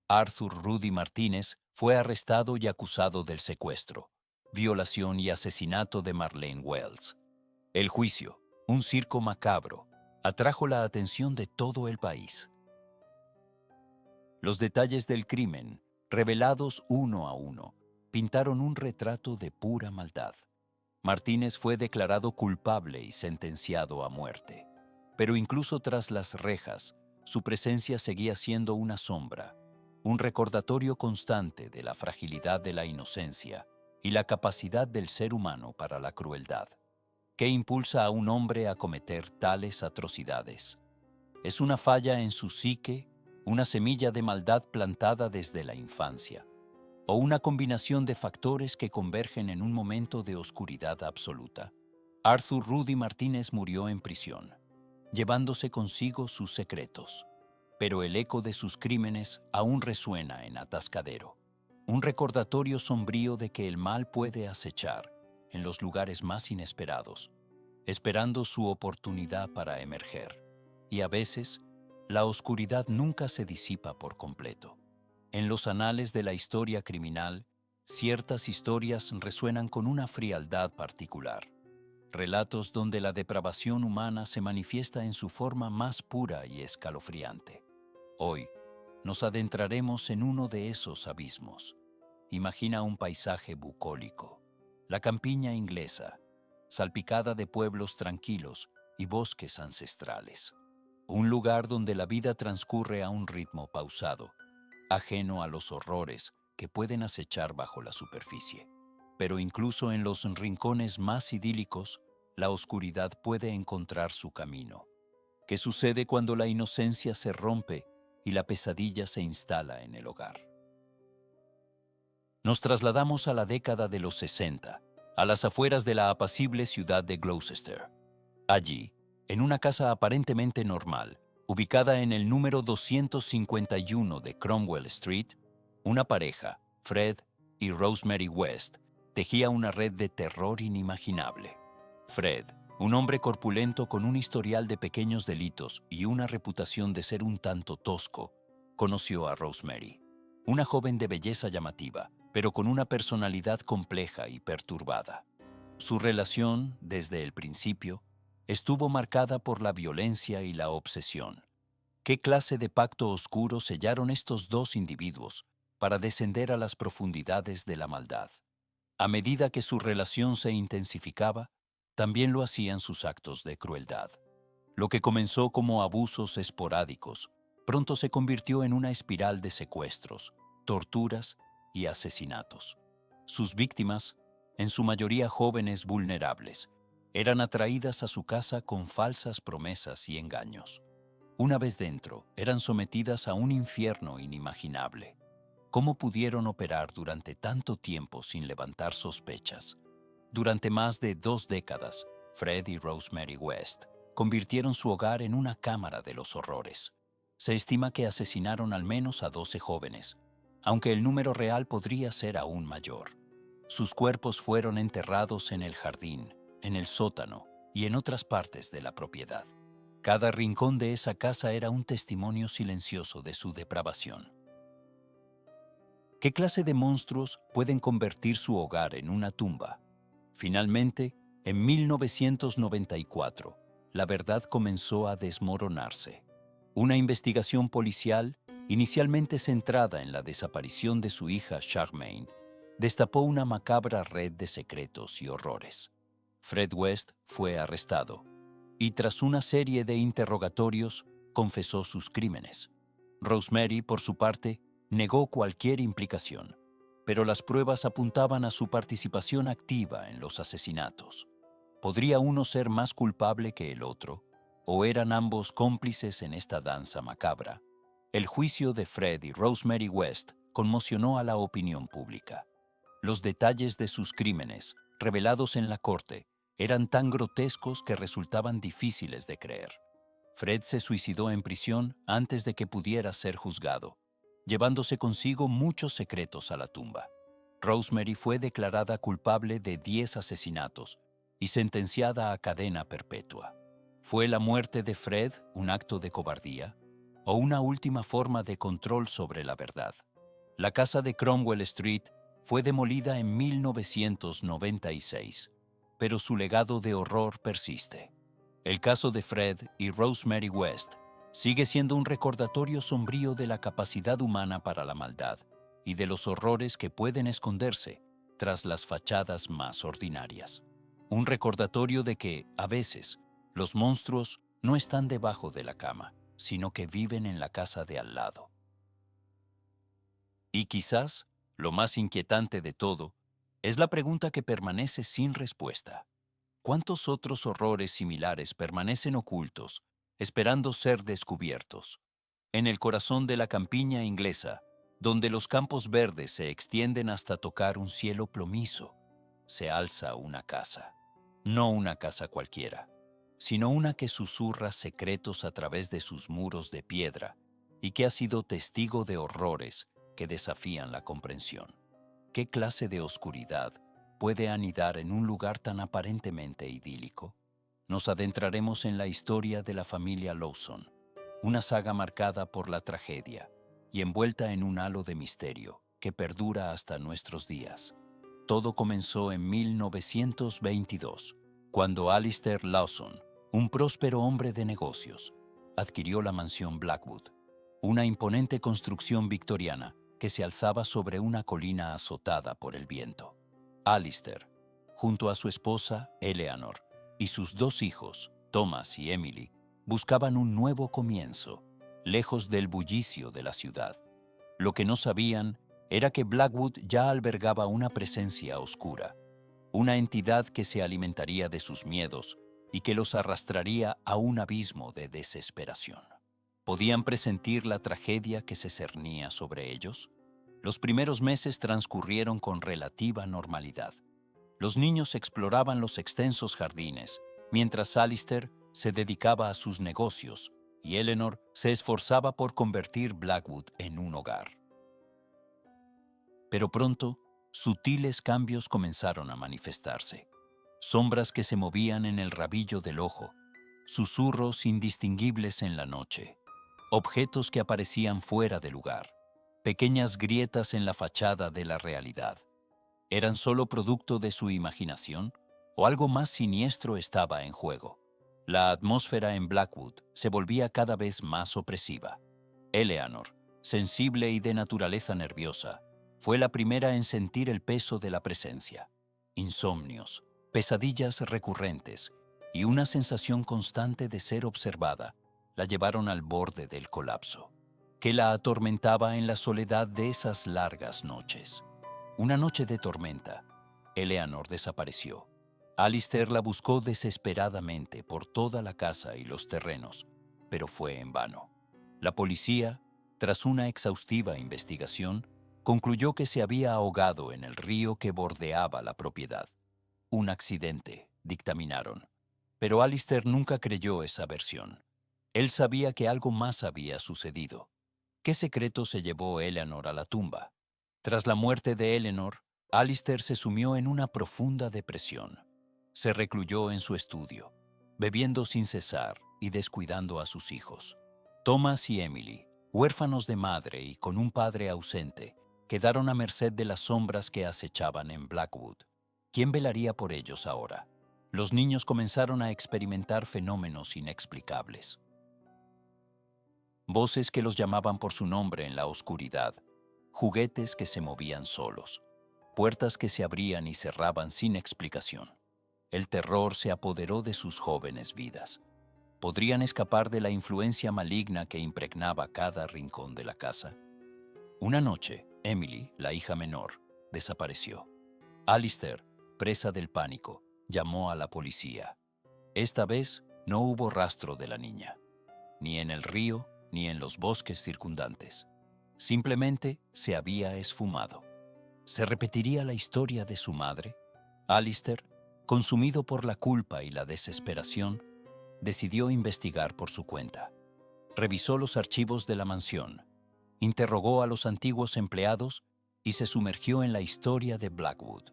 Arthur Rudy Martínez fue arrestado y acusado del secuestro, violación y asesinato de Marlene Wells. El juicio, un circo macabro, atrajo la atención de todo el país. Los detalles del crimen, revelados uno a uno, pintaron un retrato de pura maldad. Martínez fue declarado culpable y sentenciado a muerte. Pero incluso tras las rejas, su presencia seguía siendo una sombra, un recordatorio constante de la fragilidad de la inocencia y la capacidad del ser humano para la crueldad. ¿Qué impulsa a un hombre a cometer tales atrocidades? ¿Es una falla en su psique, una semilla de maldad plantada desde la infancia, o una combinación de factores que convergen en un momento de oscuridad absoluta? Arthur Rudy Martínez murió en prisión, llevándose consigo sus secretos, pero el eco de sus crímenes aún resuena en Atascadero, un recordatorio sombrío de que el mal puede acechar en los lugares más inesperados, esperando su oportunidad para emerger. Y a veces, la oscuridad nunca se disipa por completo. En los anales de la historia criminal, ciertas historias resuenan con una frialdad particular. Relatos donde la depravación humana se manifiesta en su forma más pura y escalofriante. Hoy, nos adentraremos en uno de esos abismos. Imagina un paisaje bucólico, la campiña inglesa, salpicada de pueblos tranquilos y bosques ancestrales. un lugar donde la vida transcurre a un ritmo pausado, ajeno a los horrores que pueden acechar bajo la superficie. Pero incluso en los rincones más idílicos, la oscuridad puede encontrar su camino. ¿Qué sucede cuando la inocencia se rompe y la pesadilla se instala en el hogar? Nos trasladamos a la década de los 60, a las afueras de la apacible ciudad de Gloucester. Allí, en una casa aparentemente normal, ubicada en el número 251 de Cromwell Street, una pareja, Fred y Rosemary West, tejía una red de terror inimaginable. Fred, un hombre corpulento con un historial de pequeños delitos y una reputación de ser un tanto tosco, conoció a Rosemary, una joven de belleza llamativa, pero con una personalidad compleja y perturbada. Su relación, desde el principio, estuvo marcada por la violencia y la obsesión. ¿Qué clase de pacto oscuro sellaron estos dos individuos para descender a las profundidades de la maldad? A medida que su relación se intensificaba, también lo hacían sus actos de crueldad. Lo que comenzó como abusos esporádicos, pronto se convirtió en una espiral de secuestros, torturas y asesinatos. Sus víctimas, en su mayoría jóvenes vulnerables, eran atraídas a su casa con falsas promesas y engaños. Una vez dentro, eran sometidas a un infierno inimaginable. ¿Cómo pudieron operar durante tanto tiempo sin levantar sospechas? Durante más de 2 décadas, Fred y Rosemary West convirtieron su hogar en una cámara de los horrores. Se estima que asesinaron al menos a 12 jóvenes, aunque el número real podría ser aún mayor. Sus cuerpos fueron enterrados en el jardín, en el sótano y en otras partes de la propiedad. Cada rincón de esa casa era un testimonio silencioso de su depravación. ¿Qué clase de monstruos pueden convertir su hogar en una tumba? Finalmente, en 1994, la verdad comenzó a desmoronarse. Una investigación policial, inicialmente centrada en la desaparición de su hija Charmaine, destapó una macabra red de secretos y horrores. Fred West fue arrestado y, tras una serie de interrogatorios, confesó sus crímenes. Rosemary, por su parte, negó cualquier implicación, pero las pruebas apuntaban a su participación activa en los asesinatos. ¿Podría uno ser más culpable que el otro? ¿O eran ambos cómplices en esta danza macabra? El juicio de Fred y Rosemary West conmocionó a la opinión pública. Los detalles de sus crímenes, revelados en la corte, eran tan grotescos que resultaban difíciles de creer. Fred se suicidó en prisión antes de que pudiera ser juzgado, llevándose consigo muchos secretos a la tumba. Rosemary fue declarada culpable de 10 asesinatos y sentenciada a cadena perpetua. ¿Fue la muerte de Fred un acto de cobardía o una última forma de control sobre la verdad? La casa de Cromwell Street fue demolida en 1996, pero su legado de horror persiste. El caso de Fred y Rosemary West sigue siendo un recordatorio sombrío de la capacidad humana para la maldad y de los horrores que pueden esconderse tras las fachadas más ordinarias. Un recordatorio de que, a veces, los monstruos no están debajo de la cama, sino que viven en la casa de al lado. Y quizás, lo más inquietante de todo, es la pregunta que permanece sin respuesta. ¿Cuántos otros horrores similares permanecen ocultos, esperando ser descubiertos? En el corazón de la campiña inglesa, donde los campos verdes se extienden hasta tocar un cielo plomizo, se alza una casa. No una casa cualquiera, sino una que susurra secretos a través de sus muros de piedra y que ha sido testigo de horrores que desafían la comprensión. ¿Qué clase de oscuridad puede anidar en un lugar tan aparentemente idílico? Nos adentraremos en la historia de la familia Lawson, una saga marcada por la tragedia y envuelta en un halo de misterio que perdura hasta nuestros días. Todo comenzó en 1922, cuando Alistair Lawson, un próspero hombre de negocios, adquirió la mansión Blackwood, una imponente construcción victoriana que se alzaba sobre una colina azotada por el viento. Alistair, junto a su esposa Eleanor y sus 2 hijos, Thomas y Emily, buscaban un nuevo comienzo, lejos del bullicio de la ciudad. Lo que no sabían era que Blackwood ya albergaba una presencia oscura, una entidad que se alimentaría de sus miedos y que los arrastraría a un abismo de desesperación. ¿Podían presentir la tragedia que se cernía sobre ellos? Los primeros meses transcurrieron con relativa normalidad. Los niños exploraban los extensos jardines, mientras Alistair se dedicaba a sus negocios y Eleanor se esforzaba por convertir Blackwood en un hogar. Pero pronto, sutiles cambios comenzaron a manifestarse. Sombras que se movían en el rabillo del ojo, susurros indistinguibles en la noche, objetos que aparecían fuera de lugar, pequeñas grietas en la fachada de la realidad. ¿Eran solo producto de su imaginación o algo más siniestro estaba en juego? La atmósfera en Blackwood se volvía cada vez más opresiva. Eleanor, sensible y de naturaleza nerviosa, fue la primera en sentir el peso de la presencia. Insomnios, pesadillas recurrentes y una sensación constante de ser observada la llevaron al borde del colapso, que la atormentaba en la soledad de esas largas noches. Una noche de tormenta, Eleanor desapareció. Alistair la buscó desesperadamente por toda la casa y los terrenos, pero fue en vano. La policía, tras una exhaustiva investigación, concluyó que se había ahogado en el río que bordeaba la propiedad. Un accidente, dictaminaron. Pero Alistair nunca creyó esa versión. Él sabía que algo más había sucedido. ¿Qué secreto se llevó Eleanor a la tumba? Tras la muerte de Eleanor, Alistair se sumió en una profunda depresión. Se recluyó en su estudio, bebiendo sin cesar y descuidando a sus hijos. Thomas y Emily, huérfanos de madre y con un padre ausente, quedaron a merced de las sombras que acechaban en Blackwood. ¿Quién velaría por ellos ahora? Los niños comenzaron a experimentar fenómenos inexplicables. Voces que los llamaban por su nombre en la oscuridad, juguetes que se movían solos, puertas que se abrían y cerraban sin explicación. El terror se apoderó de sus jóvenes vidas. ¿Podrían escapar de la influencia maligna que impregnaba cada rincón de la casa? Una noche, Emily, la hija menor, desapareció. Alistair, presa del pánico, llamó a la policía. Esta vez no hubo rastro de la niña, ni en el río ni en los bosques circundantes. Simplemente se había esfumado. ¿Se repetiría la historia de su madre? Alistair, consumido por la culpa y la desesperación, decidió investigar por su cuenta. Revisó los archivos de la mansión, interrogó a los antiguos empleados y se sumergió en la historia de Blackwood.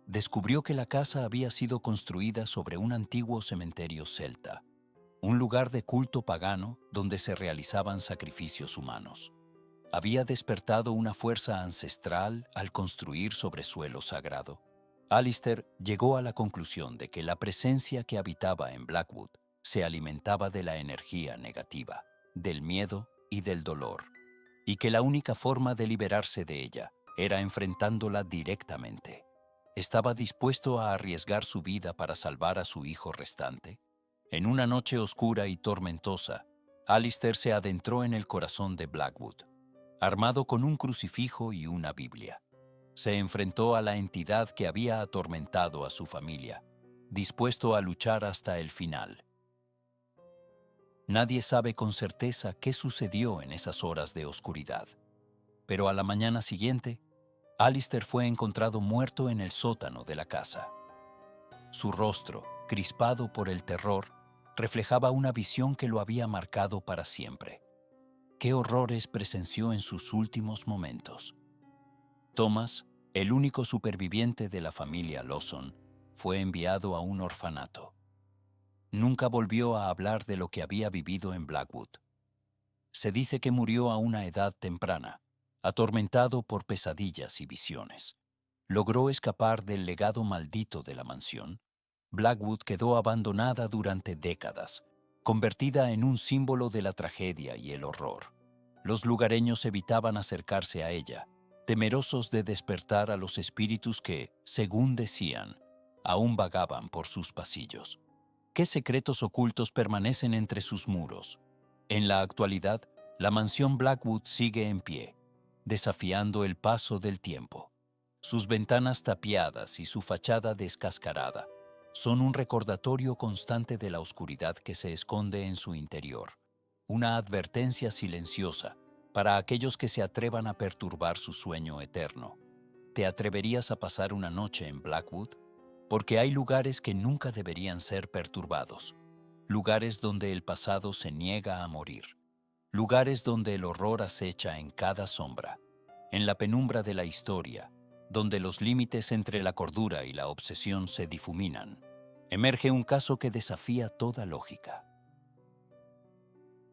Descubrió que la casa había sido construida sobre un antiguo cementerio celta, un lugar de culto pagano donde se realizaban sacrificios humanos. Había despertado una fuerza ancestral al construir sobre suelo sagrado. Alistair llegó a la conclusión de que la presencia que habitaba en Blackwood se alimentaba de la energía negativa, del miedo y del dolor, y que la única forma de liberarse de ella era enfrentándola directamente. ¿Estaba dispuesto a arriesgar su vida para salvar a su hijo restante? En una noche oscura y tormentosa, Alistair se adentró en el corazón de Blackwood, armado con un crucifijo y una Biblia. Se enfrentó a la entidad que había atormentado a su familia, dispuesto a luchar hasta el final. Nadie sabe con certeza qué sucedió en esas horas de oscuridad, pero a la mañana siguiente, Alistair fue encontrado muerto en el sótano de la casa. Su rostro, crispado por el terror, reflejaba una visión que lo había marcado para siempre. ¿Qué horrores presenció en sus últimos momentos? Thomas, el único superviviente de la familia Lawson, fue enviado a un orfanato. Nunca volvió a hablar de lo que había vivido en Blackwood. Se dice que murió a una edad temprana, atormentado por pesadillas y visiones. Logró escapar del legado maldito de la mansión. Blackwood quedó abandonada durante décadas, convertida en un símbolo de la tragedia y el horror. Los lugareños evitaban acercarse a ella, temerosos de despertar a los espíritus que, según decían, aún vagaban por sus pasillos. ¿Qué secretos ocultos permanecen entre sus muros? En la actualidad, la mansión Blackwood sigue en pie, desafiando el paso del tiempo. Sus ventanas tapiadas y su fachada descascarada son un recordatorio constante de la oscuridad que se esconde en su interior, una advertencia silenciosa para aquellos que se atrevan a perturbar su sueño eterno. ¿Te atreverías a pasar una noche en Blackwood? Porque hay lugares que nunca deberían ser perturbados, lugares donde el pasado se niega a morir, lugares donde el horror acecha en cada sombra, en la penumbra de la historia, donde los límites entre la cordura y la obsesión se difuminan. Emerge un caso que desafía toda lógica.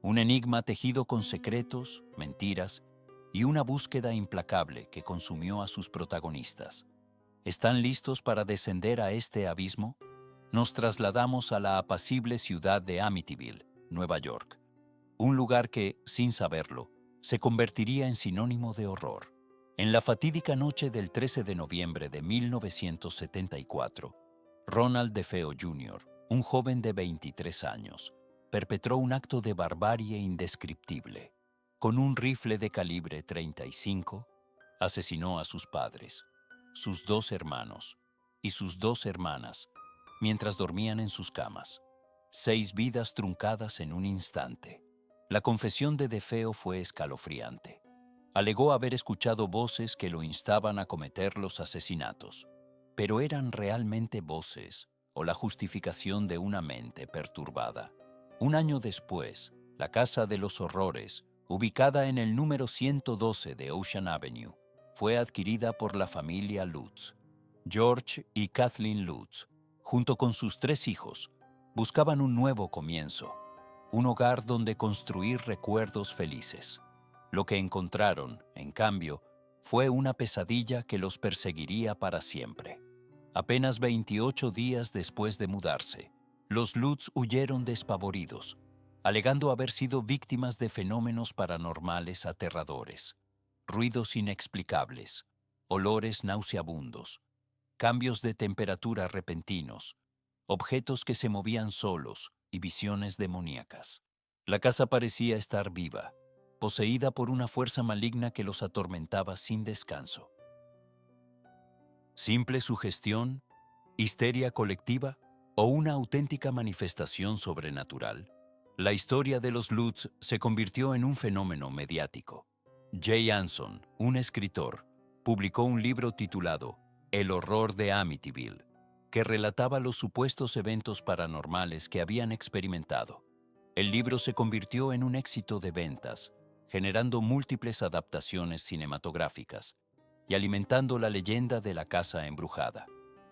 Un enigma tejido con secretos, mentiras y una búsqueda implacable que consumió a sus protagonistas. ¿Están listos para descender a este abismo? Nos trasladamos a la apacible ciudad de Amityville, Nueva York, un lugar que, sin saberlo, se convertiría en sinónimo de horror. En la fatídica noche del 13 de noviembre de 1974, Ronald DeFeo Jr., un joven de 23 años, perpetró un acto de barbarie indescriptible. Con un rifle de calibre 35, asesinó a sus padres, sus 2 hermanos y sus 2 hermanas, mientras dormían en sus camas. 6 vidas truncadas en un instante. La confesión de DeFeo fue escalofriante. Alegó haber escuchado voces que lo instaban a cometer los asesinatos, pero ¿eran realmente voces o la justificación de una mente perturbada? Un año después, la Casa de los Horrores, ubicada en el número 112 de Ocean Avenue, fue adquirida por la familia Lutz. George y Kathleen Lutz, junto con sus 3 hijos, buscaban un nuevo comienzo, un hogar donde construir recuerdos felices. Lo que encontraron, en cambio, fue una pesadilla que los perseguiría para siempre. Apenas 28 días después de mudarse, los Lutz huyeron despavoridos, alegando haber sido víctimas de fenómenos paranormales aterradores, ruidos inexplicables, olores nauseabundos, cambios de temperatura repentinos, objetos que se movían solos y visiones demoníacas. La casa parecía estar viva, poseída por una fuerza maligna que los atormentaba sin descanso. ¿Simple sugestión, histeria colectiva o una auténtica manifestación sobrenatural? La historia de los Lutz se convirtió en un fenómeno mediático. Jay Anson, un escritor, publicó un libro titulado El horror de Amityville, que relataba los supuestos eventos paranormales que habían experimentado. El libro se convirtió en un éxito de ventas, generando múltiples adaptaciones cinematográficas y alimentando la leyenda de la casa embrujada.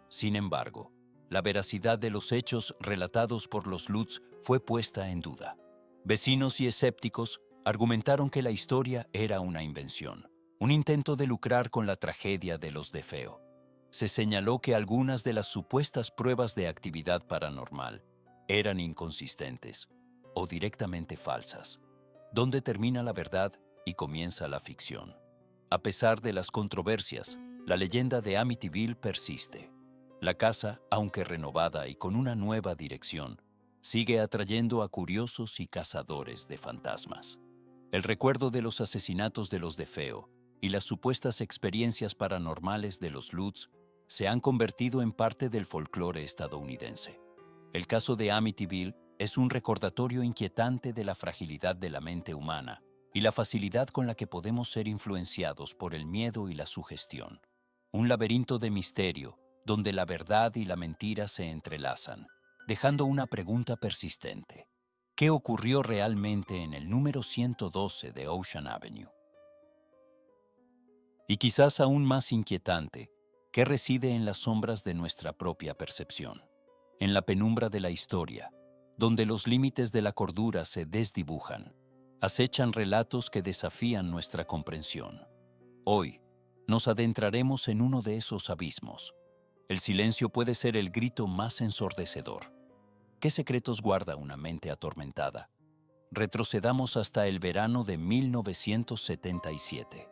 Sin embargo, la veracidad de los hechos relatados por los Lutz fue puesta en duda. Vecinos y escépticos argumentaron que la historia era una invención, un intento de lucrar con la tragedia de los DeFeo. Se señaló que algunas de las supuestas pruebas de actividad paranormal eran inconsistentes o directamente falsas. ¿Dónde termina la verdad y comienza la ficción? A pesar de las controversias, la leyenda de Amityville persiste. La casa, aunque renovada y con una nueva dirección, sigue atrayendo a curiosos y cazadores de fantasmas. El recuerdo de los asesinatos de los DeFeo y las supuestas experiencias paranormales de los Lutz se han convertido en parte del folclore estadounidense. El caso de Amityville es un recordatorio inquietante de la fragilidad de la mente humana y la facilidad con la que podemos ser influenciados por el miedo y la sugestión. Un laberinto de misterio donde la verdad y la mentira se entrelazan, dejando una pregunta persistente. ¿Qué ocurrió realmente en el número 112 de Ocean Avenue? Y quizás aún más inquietante, ¿qué reside en las sombras de nuestra propia percepción? En la penumbra de la historia, donde los límites de la cordura se desdibujan, acechan relatos que desafían nuestra comprensión. Hoy, nos adentraremos en uno de esos abismos. El silencio puede ser el grito más ensordecedor. ¿Qué secretos guarda una mente atormentada? Retrocedamos hasta el verano de 1977.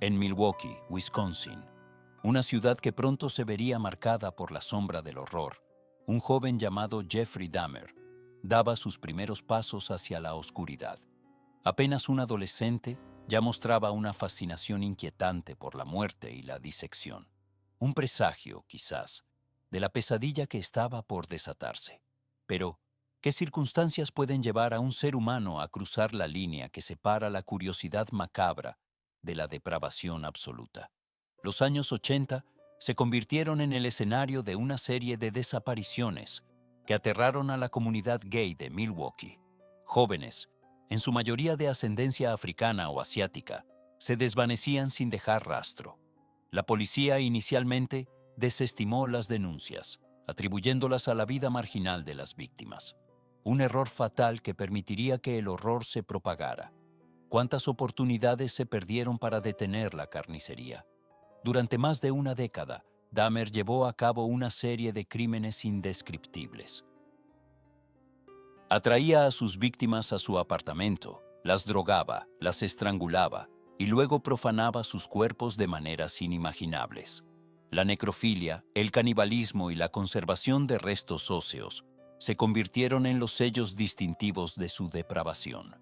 En Milwaukee, Wisconsin, una ciudad que pronto se vería marcada por la sombra del horror, un joven llamado Jeffrey Dahmer daba sus primeros pasos hacia la oscuridad. Apenas un adolescente, ya mostraba una fascinación inquietante por la muerte y la disección. Un presagio, quizás, de la pesadilla que estaba por desatarse. Pero, ¿qué circunstancias pueden llevar a un ser humano a cruzar la línea que separa la curiosidad macabra de la depravación absoluta? Los años 80 se convirtieron en el escenario de una serie de desapariciones que aterraron a la comunidad gay de Milwaukee. Jóvenes, en su mayoría de ascendencia africana o asiática, se desvanecían sin dejar rastro. La policía inicialmente desestimó las denuncias, atribuyéndolas a la vida marginal de las víctimas. Un error fatal que permitiría que el horror se propagara. ¿Cuántas oportunidades se perdieron para detener la carnicería? Durante más de una década, Dahmer llevó a cabo una serie de crímenes indescriptibles. Atraía a sus víctimas a su apartamento, las drogaba, las estrangulaba y luego profanaba sus cuerpos de maneras inimaginables. La necrofilia, el canibalismo y la conservación de restos óseos se convirtieron en los sellos distintivos de su depravación.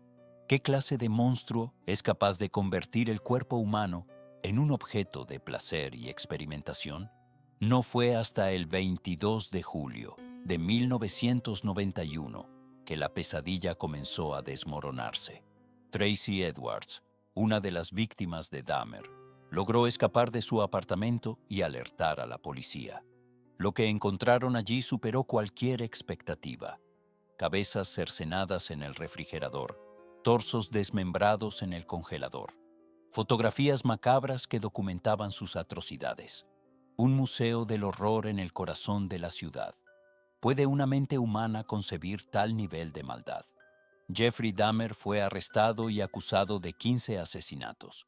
¿Qué clase de monstruo es capaz de convertir el cuerpo humano en un objeto de placer y experimentación? No fue hasta el 22 de julio de 1991 que la pesadilla comenzó a desmoronarse. Tracy Edwards, una de las víctimas de Dahmer, logró escapar de su apartamento y alertar a la policía. Lo que encontraron allí superó cualquier expectativa. Cabezas cercenadas en el refrigerador, torsos desmembrados en el congelador, fotografías macabras que documentaban sus atrocidades. Un museo del horror en el corazón de la ciudad. ¿Puede una mente humana concebir tal nivel de maldad? Jeffrey Dahmer fue arrestado y acusado de 15 asesinatos.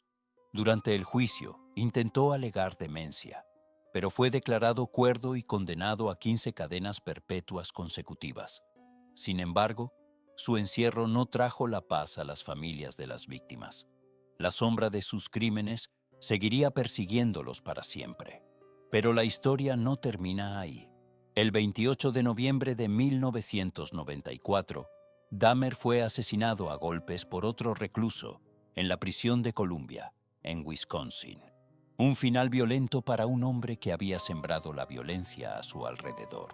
Durante el juicio, intentó alegar demencia, pero fue declarado cuerdo y condenado a 15 cadenas perpetuas consecutivas. Sin embargo, su encierro no trajo la paz a las familias de las víctimas. La sombra de sus crímenes seguiría persiguiéndolos para siempre. Pero la historia no termina ahí. El 28 de noviembre de 1994, Dahmer fue asesinado a golpes por otro recluso en la prisión de Columbia, en Wisconsin. Un final violento para un hombre que había sembrado la violencia a su alrededor.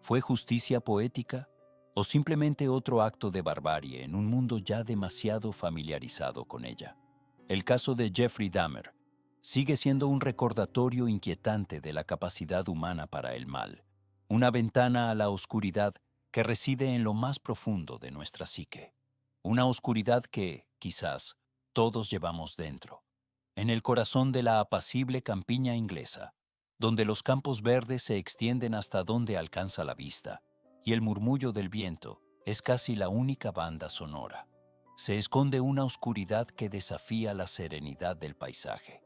¿Fue justicia poética o simplemente otro acto de barbarie en un mundo ya demasiado familiarizado con ella? El caso de Jeffrey Dahmer sigue siendo un recordatorio inquietante de la capacidad humana para el mal, una ventana a la oscuridad que reside en lo más profundo de nuestra psique, una oscuridad que, quizás, todos llevamos dentro, en el corazón de la apacible campiña inglesa, donde los campos verdes se extienden hasta donde alcanza la vista, y el murmullo del viento es casi la única banda sonora. Se esconde una oscuridad que desafía la serenidad del paisaje.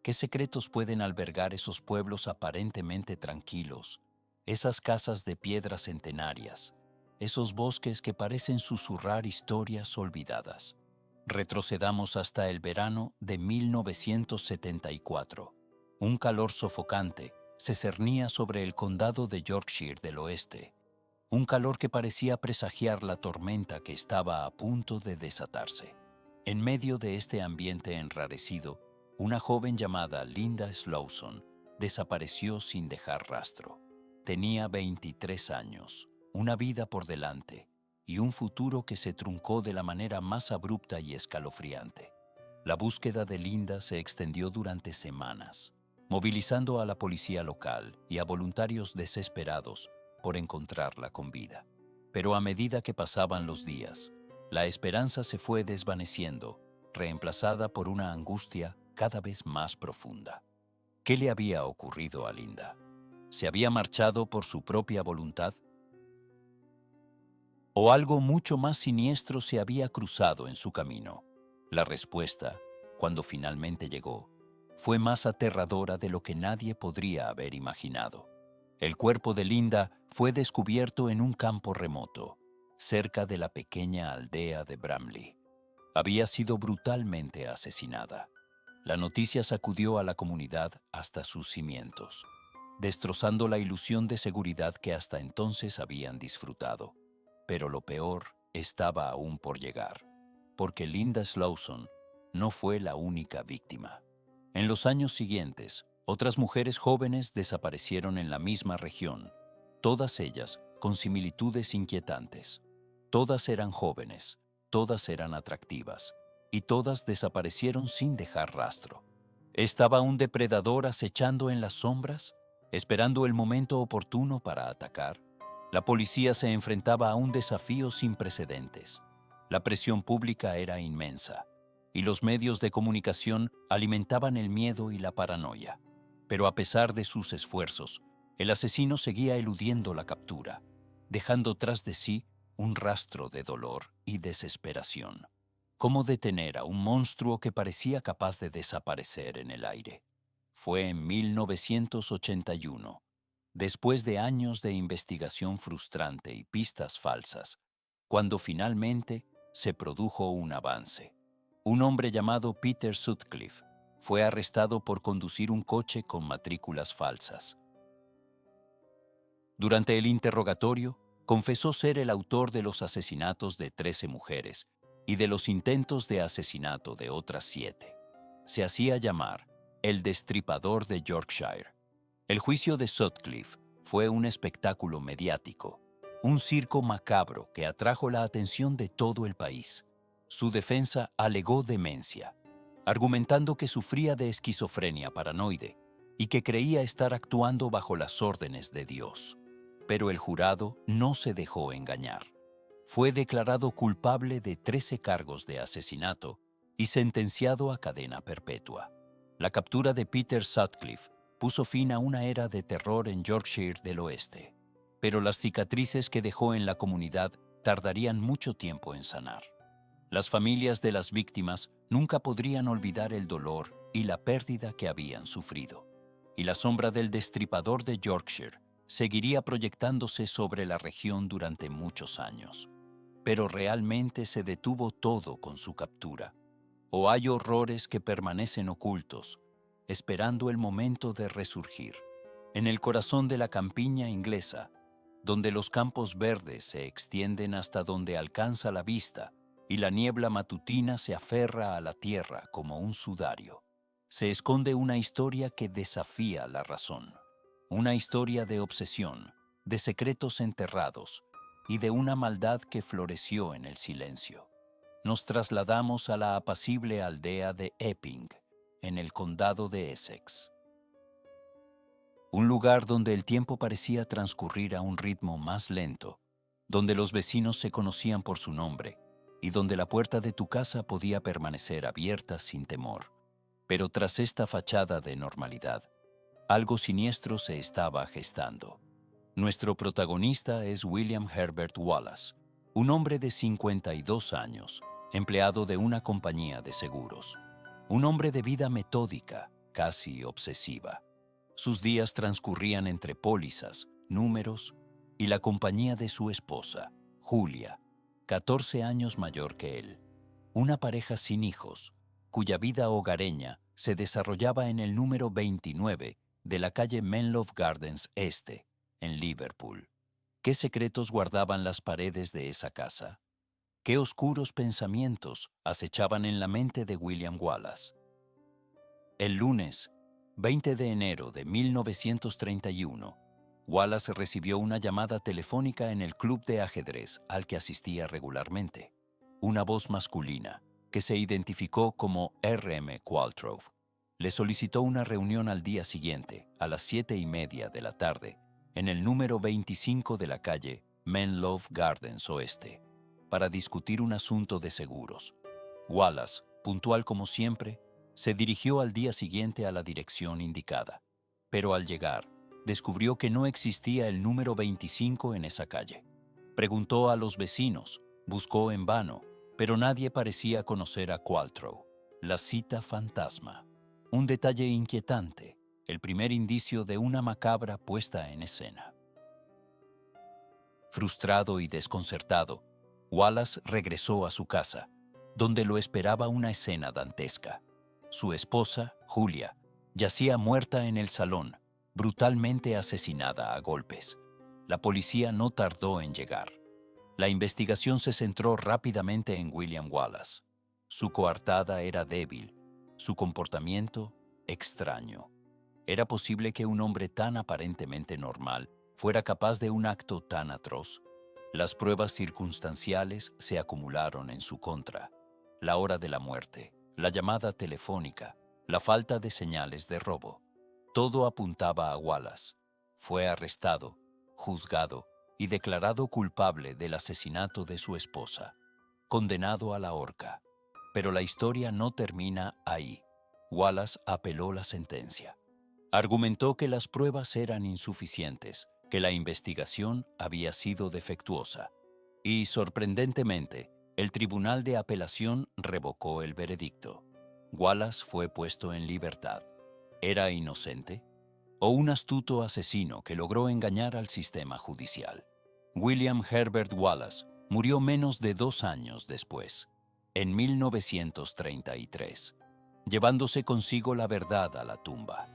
¿Qué secretos pueden albergar esos pueblos aparentemente tranquilos, esas casas de piedras centenarias, esos bosques que parecen susurrar historias olvidadas? Retrocedamos hasta el verano de 1974. Un calor sofocante se cernía sobre el condado de Yorkshire del Oeste, un calor que parecía presagiar la tormenta que estaba a punto de desatarse. En medio de este ambiente enrarecido, una joven llamada Linda Slawson desapareció sin dejar rastro. Tenía 23 años, una vida por delante y un futuro que se truncó de la manera más abrupta y escalofriante. La búsqueda de Linda se extendió durante semanas, movilizando a la policía local y a voluntarios desesperados por encontrarla con vida. Pero a medida que pasaban los días, la esperanza se fue desvaneciendo, reemplazada por una angustia cada vez más profunda. ¿Qué le había ocurrido a Linda? ¿Se había marchado por su propia voluntad? ¿O algo mucho más siniestro se había cruzado en su camino? La respuesta, cuando finalmente llegó, fue más aterradora de lo que nadie podría haber imaginado. El cuerpo de Linda fue descubierto en un campo remoto, cerca de la pequeña aldea de Bramley. Había sido brutalmente asesinada. La noticia sacudió a la comunidad hasta sus cimientos. destrozando la ilusión de seguridad que hasta entonces habían disfrutado. Pero lo peor estaba aún por llegar, porque Linda Slawson no fue la única víctima. En los años siguientes, otras mujeres jóvenes desaparecieron en la misma región, todas ellas con similitudes inquietantes. Todas eran jóvenes, todas eran atractivas, y todas desaparecieron sin dejar rastro. ¿Estaba un depredador acechando en las sombras, esperando el momento oportuno para atacar? La policía se enfrentaba a un desafío sin precedentes. La presión pública era inmensa, y los medios de comunicación alimentaban el miedo y la paranoia. Pero a pesar de sus esfuerzos, el asesino seguía eludiendo la captura, dejando tras de sí un rastro de dolor y desesperación. ¿Cómo detener a un monstruo que parecía capaz de desaparecer en el aire? Fue en 1981, después de años de investigación frustrante y pistas falsas, cuando finalmente se produjo un avance. Un hombre llamado Peter Sutcliffe fue arrestado por conducir un coche con matrículas falsas. Durante el interrogatorio, confesó ser el autor de los asesinatos de 13 mujeres y de los intentos de asesinato de otras 7. Se hacía llamar el Destripador de Yorkshire. El juicio de Sutcliffe fue un espectáculo mediático, un circo macabro que atrajo la atención de todo el país. Su defensa alegó demencia, argumentando que sufría de esquizofrenia paranoide y que creía estar actuando bajo las órdenes de Dios. Pero el jurado no se dejó engañar. Fue declarado culpable de 13 cargos de asesinato y sentenciado a cadena perpetua. La captura de Peter Sutcliffe puso fin a una era de terror en Yorkshire del Oeste, pero las cicatrices que dejó en la comunidad tardarían mucho tiempo en sanar. Las familias de las víctimas nunca podrían olvidar el dolor y la pérdida que habían sufrido, y la sombra del destripador de Yorkshire seguiría proyectándose sobre la región durante muchos años. Pero ¿realmente se detuvo todo con su captura? ¿O hay horrores que permanecen ocultos, esperando el momento de resurgir? En el corazón de la campiña inglesa, donde los campos verdes se extienden hasta donde alcanza la vista y la niebla matutina se aferra a la tierra como un sudario, se esconde una historia que desafía la razón. Una historia de obsesión, de secretos enterrados y de una maldad que floreció en el silencio. Nos trasladamos a la apacible aldea de Epping, en el condado de Essex. Un lugar donde el tiempo parecía transcurrir a un ritmo más lento, donde los vecinos se conocían por su nombre y donde la puerta de tu casa podía permanecer abierta sin temor. Pero tras esta fachada de normalidad, algo siniestro se estaba gestando. Nuestro protagonista es William Herbert Wallace, un hombre de 52 años, empleado de una compañía de seguros. Un hombre de vida metódica, casi obsesiva. Sus días transcurrían entre pólizas, números y la compañía de su esposa, Julia, 14 años mayor que él. Una pareja sin hijos, cuya vida hogareña se desarrollaba en el número 29 de la calle Menlove Gardens Este, en Liverpool. ¿Qué secretos guardaban las paredes de esa casa? ¿Qué oscuros pensamientos acechaban en la mente de William Wallace? El lunes, 20 de enero de 1931, Wallace recibió una llamada telefónica en el club de ajedrez al que asistía regularmente. Una voz masculina, que se identificó como R.M. Qualtrough, le solicitó una reunión al día siguiente, a las 7:30 de la tarde, en el número 25 de la calle Menlove Gardens Oeste, para discutir un asunto de seguros. Wallace, puntual como siempre, se dirigió al día siguiente a la dirección indicada, pero al llegar, descubrió que no existía el número 25 en esa calle. Preguntó a los vecinos, buscó en vano, pero nadie parecía conocer a Qualtrough. La cita fantasma. Un detalle inquietante, el primer indicio de una macabra puesta en escena. Frustrado y desconcertado, Wallace regresó a su casa, donde lo esperaba una escena dantesca. Su esposa, Julia, yacía muerta en el salón, brutalmente asesinada a golpes. La policía no tardó en llegar. La investigación se centró rápidamente en William Wallace. Su coartada era débil, su comportamiento extraño. ¿Era posible que un hombre tan aparentemente normal fuera capaz de un acto tan atroz? Las pruebas circunstanciales se acumularon en su contra. La hora de la muerte, la llamada telefónica, la falta de señales de robo. Todo apuntaba a Wallace. Fue arrestado, juzgado y declarado culpable del asesinato de su esposa, condenado a la horca. Pero la historia no termina ahí. Wallace apeló la sentencia. Argumentó que las pruebas eran insuficientes, que la investigación había sido defectuosa. Y, sorprendentemente, el Tribunal de Apelación revocó el veredicto. Wallace fue puesto en libertad. ¿Era inocente? ¿O un astuto asesino que logró engañar al sistema judicial? William Herbert Wallace murió menos de 2 años después, en 1933, llevándose consigo la verdad a la tumba.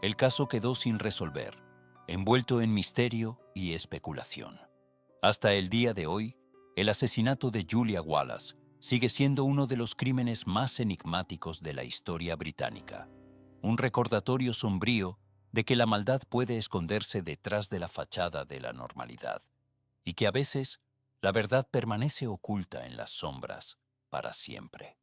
El caso quedó sin resolver, envuelto en misterio y especulación. Hasta el día de hoy, el asesinato de Julia Wallace sigue siendo uno de los crímenes más enigmáticos de la historia británica. Un recordatorio sombrío de que la maldad puede esconderse detrás de la fachada de la normalidad y que a veces la verdad permanece oculta en las sombras para siempre.